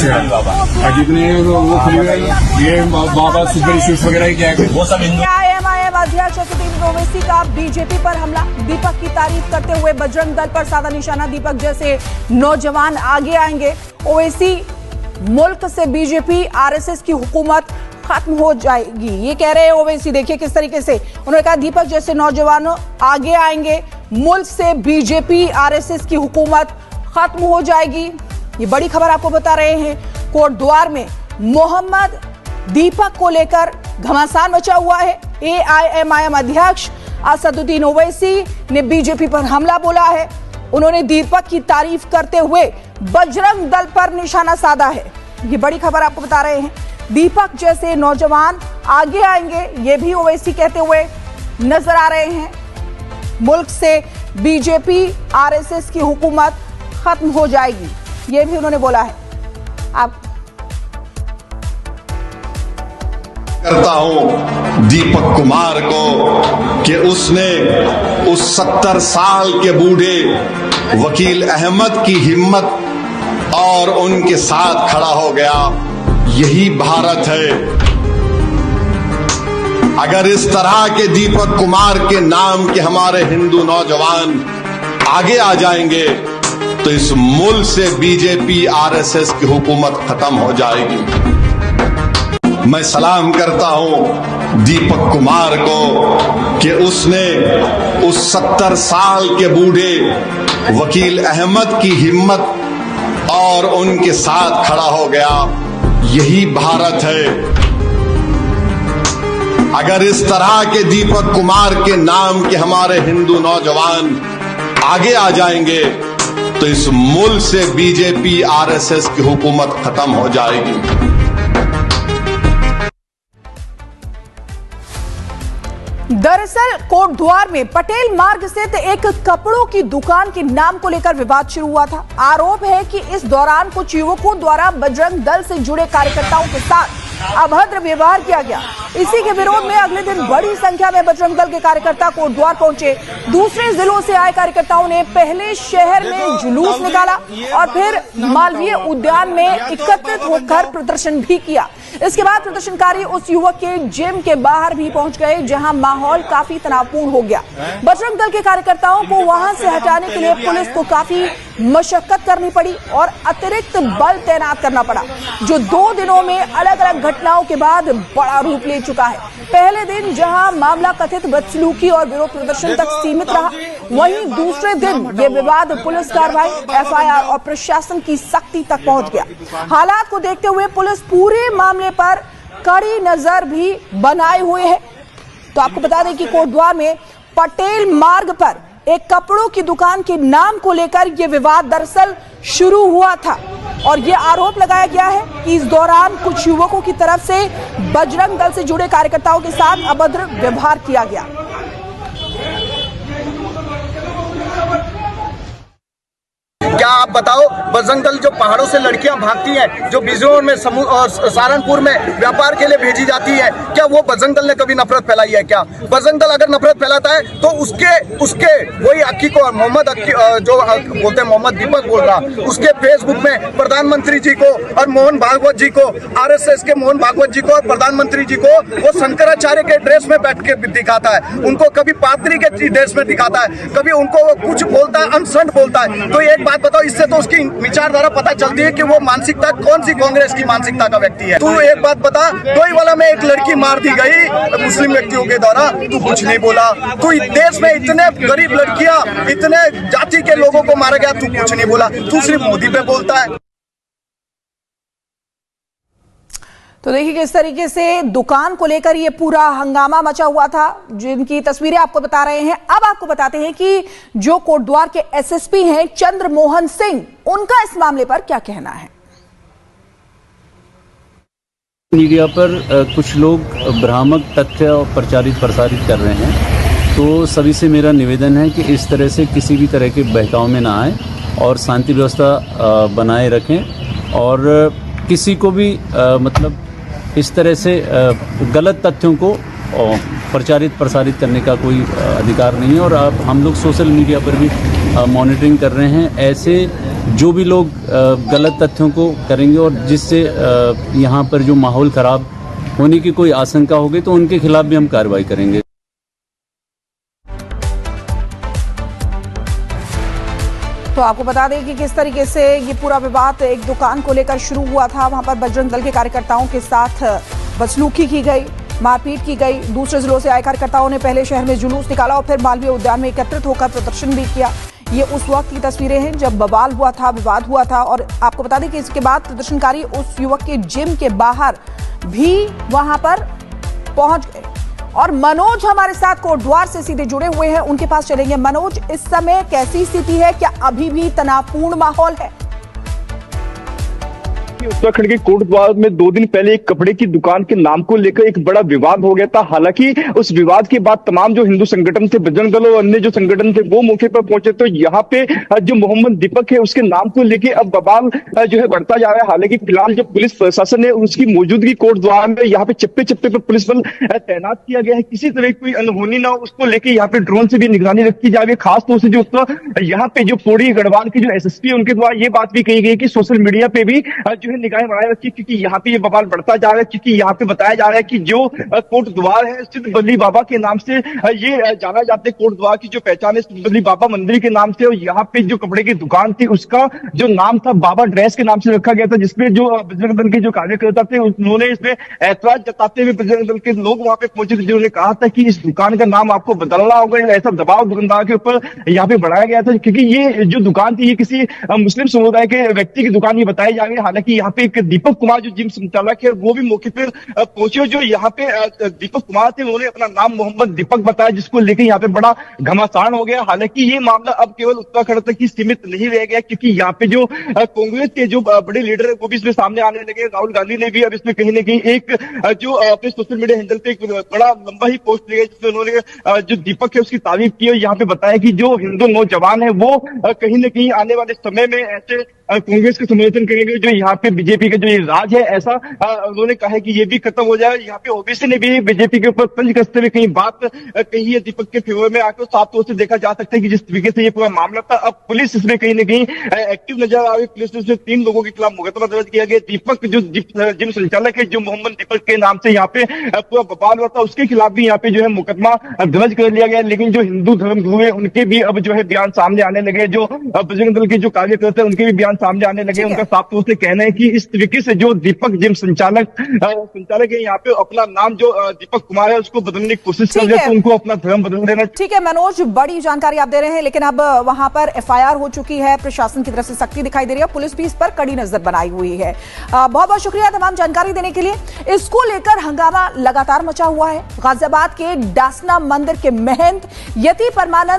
जितने वो खुल गए ये बाबा सुपर स्वीट्स वगैरह क्या है वो सब एआईएमआईएम अध्यक्ष असदुद्दीन ओवैसी का बीजेपी पर हमला। दीपक की तारीफ करते हुए बजरंग दल पर साधा निशाना। दीपक जैसे नौजवान आगे आएंगे। ओवैसी मुल्क से बीजेपी आरएसएस की हुकूमत खत्म हो जाएगी, ये कह रहे हैं ओवैसी। देखिए किस तरीके से उन्होंने कहा, दीपक जैसे नौजवानों आगे आएंगे, मुल्क से बीजेपी आरएसएस की हुकूमत खत्म हो जाएगी। ये बड़ी खबर आपको बता रहे हैं। कोटद्वार में मोहम्मद दीपक को लेकर घमासान मचा हुआ है। एआईएमआईएम अध्यक्ष असदुद्दीन ओवैसी ने बीजेपी पर हमला बोला है। उन्होंने दीपक की तारीफ करते हुए बजरंग दल पर निशाना साधा है। ये बड़ी खबर आपको बता रहे हैं। दीपक जैसे नौजवान आगे आएंगे, ये भी ओवैसी कहते हुए नजर आ रहे हैं। मुल्क से बीजेपी आरएसएस की हुकूमत खत्म हो जाएगी, ये भी उन्होंने बोला है। आप करता हूं दीपक कुमार को कि उसने उस 70 साल के बूढ़े वकील अहमद की हिम्मत और उनके साथ खड़ा हो गया। यही भारत है। अगर इस तरह के दीपक कुमार के नाम के हमारे हिंदू नौजवान आगे आ जाएंगे तो इस मुल्क से बीजेपी आरएसएस की हुकूमत खत्म हो जाएगी। मैं सलाम करता हूं दीपक कुमार को कि उसने उस 70 साल के बूढ़े वकील अहमद की हिम्मत और उनके साथ खड़ा हो गया। यही भारत है। अगर इस तरह के दीपक कुमार के नाम के हमारे हिंदू नौजवान आगे आ जाएंगे तो इस मुल्क से बीजेपी आरएसएस की हुकूमत खत्म हो जाएगी। दरअसल कोटद्वार में पटेल मार्ग स्थित एक कपड़ों की दुकान के नाम को लेकर विवाद शुरू हुआ था। आरोप है कि इस दौरान कुछ युवकों द्वारा बजरंग दल से जुड़े कार्यकर्ताओं के साथ अभद्र व्यवहार किया गया। इसी के विरोध में अगले दिन बड़ी संख्या में बजरंग दल के कार्यकर्ता कोटद्वार पहुंचे। दूसरे जिलों से आए कार्यकर्ताओं ने पहले शहर में जुलूस निकाला और फिर मालवीय उद्यान में एकत्रित होकर प्रदर्शन भी किया। इसके बाद प्रदर्शनकारी उस युवक के जिम के बाहर भी पहुंच गए, जहां माहौल काफी तनावपूर्ण हो गया। बजरंग दल के कार्यकर्ताओं को वहां से हटाने के लिए पुलिस को काफी मशक्कत करनी पड़ी और अतिरिक्त बल तैनात करना पड़ा, जो 2 दिनों में अलग अलग घटनाओं के बाद बड़ा रूप ले चुका है। पहले दिन जहां मामला कथित बदसलूकी और विरोध प्रदर्शन तक सीमित रहा, वहीं दूसरे दिन ये विवाद पुलिस कार्रवाई, एफआईआर और प्रशासन की सख्ती तक पहुंच गया। हालात को देखते हुए पुलिस पूरे मामले पर कड़ी नजर भी बनाए हुए है। तो आपको बता दें कि कोटद्वार में पटेल मार्ग पर एक कपड़ों की दुकान के नाम को लेकर यह विवाद दरअसल शुरू हुआ था और यह आरोप लगाया गया है कि इस दौरान कुछ युवकों की तरफ से बजरंग दल से जुड़े कार्यकर्ताओं के साथ अभद्र व्यवहार किया गया। क्या आप बताओ, बजरंग दल जो पहाड़ों से लड़कियां भागती हैं, जो बिजनौर में और सहारनपुर में व्यापार के लिए भेजी जाती है, क्या वो बजरंग दल ने कभी नफरत फैलाई है? क्या बजरंग दल अगर नफरत फैलाता है तो उसके वही अक्की को मोहम्मद अक्की जो बोलते हैं मोहम्मद दीपक बोल रहा, उसके फेसबुक में प्रधानमंत्री जी को और मोहन भागवत जी को, आरएसएस के मोहन भागवत जी को और प्रधानमंत्री जी को वो शंकराचार्य के ड्रेस में बैठ के दिखाता है, उनको कभी पादरी के ड्रेस में दिखाता है, कभी उनको कुछ बोलता है, अनसंट बोलता है। तो एक बात बताओ, इससे तो उसकी विचारधारा पता चलती है कि वो मानसिकता कौन सी कांग्रेस की मानसिकता का व्यक्ति है। तू एक बात बता, डोईवाला में एक लड़की मार दी गई मुस्लिम व्यक्तियों के द्वारा, तू कुछ नहीं बोला। तू देश में इतने गरीब लड़कियां, इतने जाति के लोगों को मारा गया, तू कुछ नहीं बोला। तू सिर्फ मोदी पे बोलता है। तो देखिए किस तरीके से दुकान को लेकर ये पूरा हंगामा मचा हुआ था, जिनकी तस्वीरें आपको बता रहे हैं। अब आपको बताते हैं कि जो कोटद्वार के एसएसपी हैं चंद्रमोहन सिंह, उनका इस मामले पर क्या कहना है। मीडिया पर कुछ लोग भ्रामक तथ्य प्रचारित प्रसारित कर रहे हैं, तो सभी से मेरा निवेदन है कि इस तरह से किसी भी तरह के बहकाव में ना आए और शांति व्यवस्था बनाए रखें और किसी को भी मतलब इस तरह से गलत तथ्यों को प्रचारित प्रसारित करने का कोई अधिकार नहीं है। और अब हम लोग सोशल मीडिया पर भी मॉनिटरिंग कर रहे हैं। ऐसे जो भी लोग गलत तथ्यों को करेंगे और जिससे यहाँ पर जो माहौल ख़राब होने की कोई आशंका होगी तो उनके खिलाफ भी हम कार्रवाई करेंगे। तो आपको बता दें कि किस तरीके से ये पूरा विवाद एक दुकान को लेकर शुरू हुआ था। वहां पर बजरंग दल के कार्यकर्ताओं के साथ बदसलूकी की गई, मारपीट की गई। दूसरे जिलों से आए कार्यकर्ताओं ने पहले शहर में जुलूस निकाला और फिर मालवीय उद्यान में एकत्रित होकर प्रदर्शन भी किया। ये उस वक्त की तस्वीरें हैं जब बवाल हुआ था, विवाद हुआ था। और आपको बता दें कि इसके बाद प्रदर्शनकारी उस युवक के जिम के बाहर भी वहां पर पहुंच गए। और मनोज हमारे साथ कोटद्वार से सीधे जुड़े हुए हैं, उनके पास चलेंगे। मनोज, इस समय कैसी स्थिति है? क्या अभी भी तनावपूर्ण माहौल है? उत्तराखंड के कोटद्वार में 2 दिन पहले एक कपड़े की दुकान के नाम को लेकर एक बड़ा विवाद हो गया था। हालांकि उस विवाद के बाद तमाम जो हिंदू संगठन थे, बजरंग दल और अन्य जो संगठन थे, वो मौके पर पहुंचे। तो यहाँ पे जो मोहम्मद दीपक है उसके नाम को लेकर अब बवाल जो है बढ़ता जा रहा है। हालांकि फिलहाल जो पुलिस प्रशासन है उसकी मौजूदगी कोटद्वार में यहाँ पे चप्पे चप्पे पर पुलिस बल तैनात किया गया है। किसी तरह कोई अनहोनी ना हो उसको लेकर यहाँ पे ड्रोन से भी निगरानी रखी जा रही है। खासतौर से जो यहाँ पे जो पौड़ी गढ़वाल की जो SSP है उनके द्वारा ये बात भी कही गई कि सोशल मीडिया पे भी जो है निगाहें बनाए रखी, क्योंकि यहाँ पे ये बवाल बढ़ता जा रहा है। क्योंकि यहाँ पे बताया जा रहा है कि जो कोटद्वार है सिद्ध बल्ली बाबा के नाम से ये जाना जाता है। कोटद्वार की जो पहचान है सिद्ध बल्ली बाबा मंदिर के नाम से। और यहाँ पे जो कपड़े की दुकान थी उसका जो नाम था बाबा ड्रेस के नाम से रखा गया था, जिसमें जो बजरंग दल के जो कार्यकर्ता थे उन्होंने इसमें ऐतराज जताते हुए बजरंग दल के लोग वहां पे पहुंचे थे, जिन्होंने कहा था कि इस दुकान का नाम आपको बदलना होगा। ऐसा दबाव दुकानदार के ऊपर यहाँ पे बढ़ाया गया था, क्योंकि ये जो दुकान थी ये किसी मुस्लिम समुदाय के व्यक्ति की दुकान ये बताई जा रही है। हालांकि यहाँ पे एक दीपक कुमार जो जिम संचालक है वो भी मौके पर पहुंचे। जो यहाँ पे दीपक कुमार थे उन्होंने अपना नाम मोहम्मद दीपक बताया, जिसको लेकर यहाँ पे बड़ा घमासान हो गया। हालांकि ये मामला अब केवल उत्तराखंड तक ही सीमित नहीं रह गया, क्योंकि यहाँ पे जो कांग्रेस के जो बड़े लीडर है वो भी इसमें सामने आने लगे। राहुल गांधी ने भी अब इसमें कहीं ना कहीं एक जो अपने सोशल मीडिया हैंडल पे एक बड़ा लंबा ही पोस्ट दिया, जिसमें उन्होंने जो दीपक है उसकी तारीफ की और यहाँ पे बताया कि जो हिंदू नौजवान है वो कहीं ना कहीं आने वाले समय में ऐसे कांग्रेस का समर्थन करेंगे जो यहाँ पे बीजेपी का जो ये राज है, ऐसा उन्होंने कहा है कि ये भी खत्म हो जाए। यहाँ पे ओबीसी ने भी बीजेपी के ऊपर तंज कसते हुए कहीं बात कही है दीपक के फेवर में आकर। साफ तौर से देखा जा सकता है कि जिस तरीके से ये पूरा मामला था, अब पुलिस इसमें कहीं ना कहीं एक्टिव नजर आ रही। पुलिस ने 3 लोगों के खिलाफ मुकदमा दर्ज किया गया। दीपक जो जिम संचालक है जो मोहम्मद दीपक के नाम से यहाँ पे पूरा बवाल हुआ था, उसके खिलाफ भी यहाँ पे जो है मुकदमा दर्ज कर लिया गया। लेकिन जो हिंदू धर्म गुरु है उनके भी अब जो है बयान सामने आने लगे। जो बजरंग दल के जो कार्यकर्ता है उनके भी बयान सामने आने लगे। उनका साफ तौर से कहना है कि इस तरीके से जो दीपक जिम संचालक है यहाँ पे अपना नाम जो दीपक कुमार है उसको बदलने की कोशिश कर रहे हैं, तो उनको अपना धर्म बदल देना। ठीक है मनोज, बड़ी जानकारी आप दे रहे हैं, लेकिन अब वहां पर FIR हो चुकी है, प्रशासन की तरफ से सख्ती दिखाई दे रही है, पुलिस भी इस पर कड़ी नजर बनाई हुई है। बहुत बहुत शुक्रिया तमाम जानकारी देने के लिए। इसको लेकर हंगामा लगातार मचा हुआ है। गाजियाबाद के डासना मंदिर के महंत यति परमानंद